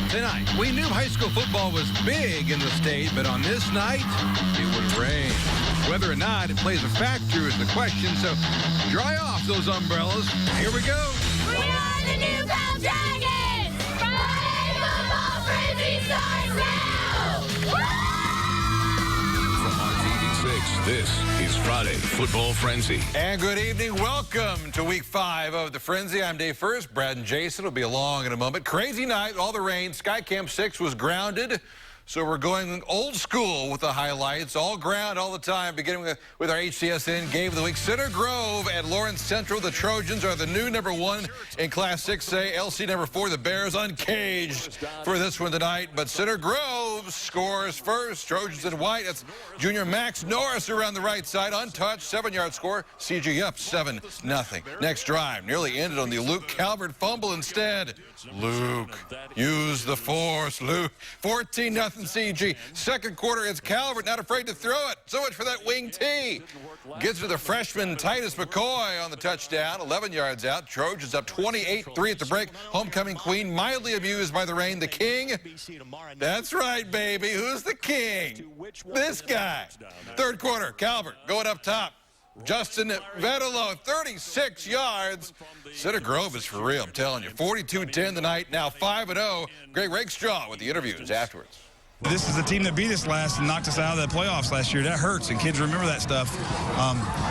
Tonight, we knew high school football was big in the state, but on this night, it would rain. Whether or not it plays a factor is the question, so dry off those umbrellas. Here we go. We are the New Pal Dragons! Friday Football Frenzy starts now! From RTV6, this is Friday Football Frenzy. And good evening. Welcome to Week 5 of the Frenzy. I'm Dave First. Brad and Jason will be along in a moment. Crazy night, all the rain. Sky Camp 6 was grounded. So we're going old school with the highlights, all ground all the time, beginning with our HCSN Game of the Week. Center Grove at Lawrence Central. The Trojans are the new #1 in Class 6A. LC #4, the Bears uncaged for this one tonight. But Center Grove scores first. Trojans in white. That's junior Max Norris around the right side, untouched, 7-yard score. CG up 7-0. Next drive nearly ended on the Luke Calvert fumble instead. Luke, use the force. Luke, 14-0 CG. Second quarter, it's Calvert, not afraid to throw it. So much for that wing T. Gets to the freshman Titus McCoy on the touchdown, 11 yards out. Trojans up 28-3 at the break. Homecoming queen, mildly amused by the rain. The king, that's right, baby. Who's the king? This guy. Third quarter, Calvert going up top. Justin Vedelo, 36 yards. Center Grove is for real, I'm telling you. 42-10 tonight, now 5-0. Greg Rakestraw with the interviews afterwards. This is the team that beat us last and knocked us out of the playoffs last year. That hurts, and kids remember that stuff.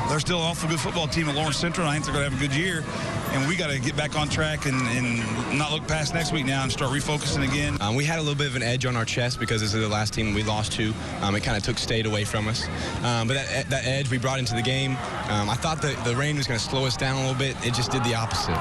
They're still an awful good football team at Lawrence Central. I think they're going to have a good year, and we got to get back on track and not look past next week now and start refocusing again. We had a little bit of an edge on our chest because this is the last team we lost to. It kind of took state away from us. But that edge we brought into the game. I thought that the rain was going to slow us down a little bit. It just did the opposite.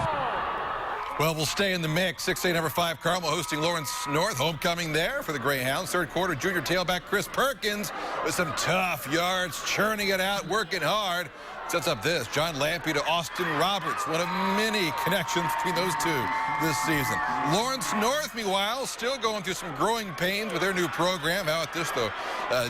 Well, we'll stay in the mix. 6A #5 Carmel hosting Lawrence North. Homecoming there for the Greyhounds. Third quarter, junior tailback Chris Perkins with some tough yards, churning it out, working hard. Sets up this, John Lampy to Austin Roberts. One of many connections between those two this season. Lawrence North, meanwhile, still going through some growing pains with their new program. How about this, though?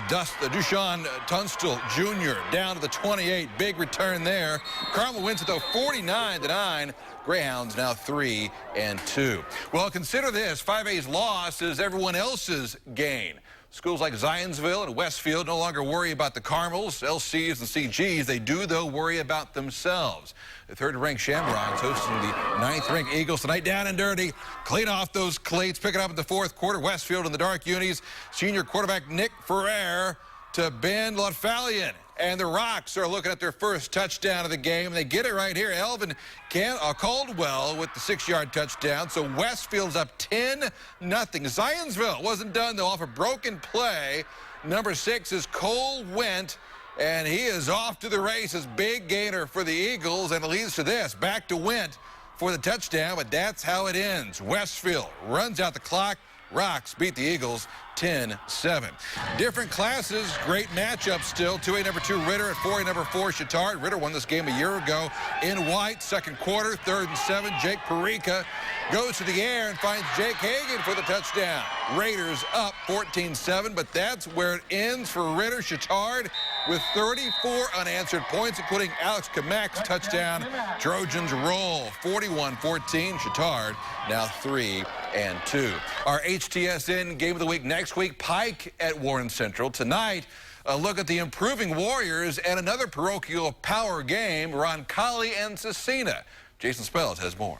Dushawn Tunstall Jr. down to the 28. Big return there. Carmel wins it, though, 49-9. Greyhounds now 3-2. Well, consider this. 5A's loss is everyone else's gain. Schools like Zionsville and Westfield no longer worry about the Carmels, LCs, and CGs. They do, though, worry about themselves. The third-ranked Shamrocks hosting the 9th-ranked Eagles tonight. Down and dirty. Clean off those cleats. Pick it up in the fourth quarter. Westfield in the dark unis. Senior quarterback Nick Ferrer to Ben Lotfallion. And the Rocks are looking at their first touchdown of the game. They get it right here. Elvin Caldwell with the 6-yard touchdown. So Westfield's up 10-0. Zionsville wasn't done, though, off a broken play. Number 6 is Cole Went, and he is off to the races. Big gainer for the Eagles, and it leads to this. Back to Went for the touchdown, but that's how it ends. Westfield runs out the clock. Rocks beat the Eagles 10-7. Different classes, great matchup still. 2A #2 Ritter at 4A #4 Chittard. Ritter won this game a year ago in white. Second quarter, 3rd and 7. Jake Perica goes to the air and finds Jake Hagan for the touchdown. Raiders up 14-7, but that's where it ends for Ritter. Chittard with 34 unanswered points, including Alex Kamak's touchdown. Trojans roll 41-14. Chittard now 3-2. Our HTSN Game of the Week next week, Pike at Warren Central. Tonight, a look at the improving Warriors and another parochial power game, Roncalli and Cecina. Jason Spells has more.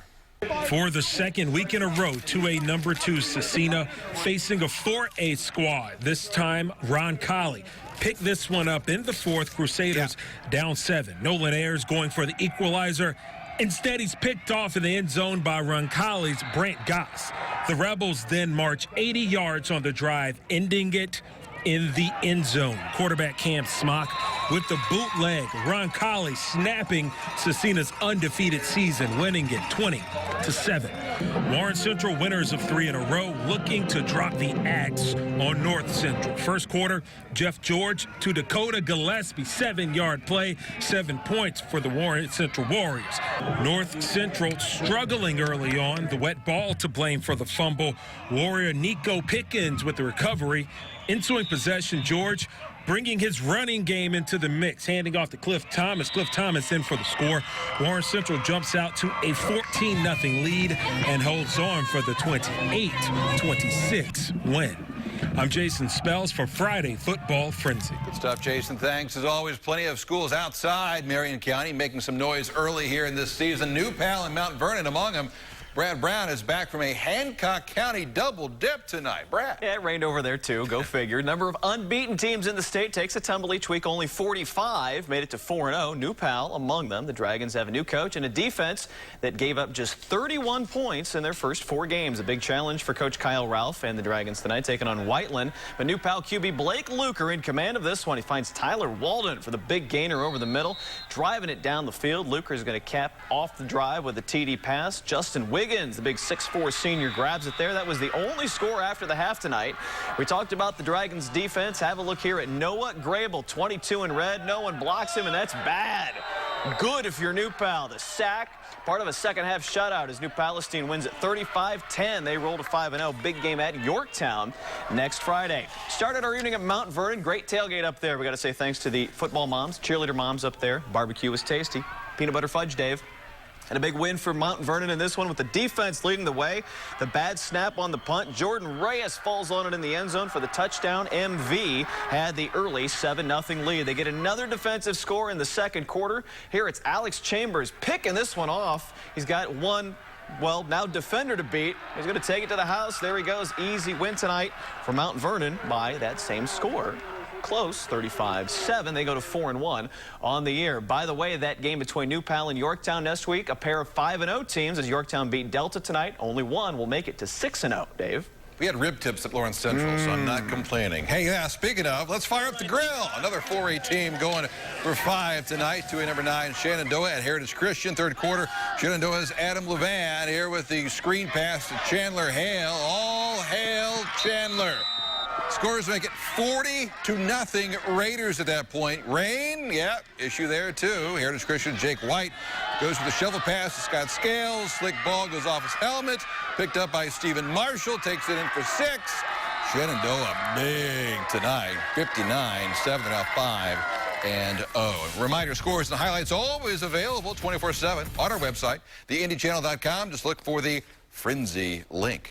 For the second week in a row, 2A #2 Cecina facing a 4A squad. This time, Roncalli picked this one up in the fourth. Crusaders down 7. Nolan Ayers going for the equalizer. Instead, he's picked off in the end zone by Roncalli's Brent Goss. The Rebels then march 80 yards on the drive, ending it in the end zone. Quarterback Cam Smock with the bootleg. Roncalli snapping Cecina's undefeated season, winning it 20-7. Warren Central winners of 3 in a row, looking to drop the axe on North Central. First quarter, Jeff George to Dakota Gillespie, 7-yard play, 7 points for the Warren Central Warriors. North Central struggling early on, the wet ball to blame for the fumble. Warrior Nico Pickens with the recovery. Ensuing possession, George bringing his running game into the mix, handing off to Cliff Thomas. Cliff Thomas in for the score. Lawrence Central jumps out to a 14-0 lead and holds on for the 28-26 win. I'm Jason Spells for Friday Football Frenzy. Good stuff, Jason. Thanks. As always, plenty of schools outside Marion County making some noise early here in this season. New Pal and Mount Vernon among them. Brad Brown is back from a Hancock County double dip tonight. Brad. Yeah, it rained over there, too. Go figure. Number of unbeaten teams in the state takes a tumble each week. Only 45 made it to 4-0. New Pal among them. The Dragons have a new coach and a defense that gave up just 31 points in their first 4 games. A big challenge for Coach Kyle Ralph and the Dragons tonight, taking on Whiteland. But New Pal QB Blake Luker in command of this one. He finds Tyler Walden for the big gainer over the middle, driving it down the field. Luker is going to cap off the drive with a TD pass. Justin Wiggins, the big 6'4" senior, grabs it there. That was the only score after the half tonight. We talked about the Dragons defense. Have a look here at Noah Grable, 22 in red. No one blocks him, and that's bad. Good if you're New Pal. The sack, part of a second-half shutout as New Palestine wins at 35-10. They roll to 5-0. Big game at Yorktown next Friday. Started our evening at Mount Vernon. Great tailgate up there. We got to say thanks to the football moms, cheerleader moms up there. Barbecue was tasty. Peanut butter fudge, Dave. And a big win for Mount Vernon in this one with the defense leading the way. The bad snap on the punt. Jordan Reyes falls on it in the end zone for the touchdown. MV had the early 7-0 lead. They get another defensive score in the second quarter. Here it's Alex Chambers picking this one off. He's got one, well, now defender to beat. He's going to take it to the house. There he goes. Easy win tonight for Mount Vernon by that same score. Close, 35-7. They go to 4-1 on the year. By the way, that game between New Pal and Yorktown next week, a pair of 5-0 teams as Yorktown beat Delta tonight. Only one will make it to 6-0. Dave? We had rib tips at Lawrence Central, so I'm not complaining. Hey, yeah, speaking of, let's fire up the grill. Another 4A team going for 5 tonight. 2A number 9, Shenandoah at Heritage Christian. Third quarter, Shenandoah's Adam Levan here with the screen pass to Chandler Hale. All hail Chandler. Scores make it 40-0 Raiders at that point. Rain, yeah, issue there too. Heritage Christian Jake White goes with the shovel pass to Scott Scales. Slick ball goes off his helmet. Picked up by Stephen Marshall. Takes it in for 6. Shenandoah big tonight. 59-7. They're now 5-0. Reminder, scores and highlights always available 24/7 on our website, theindychannel.com. Just look for the Frenzy link.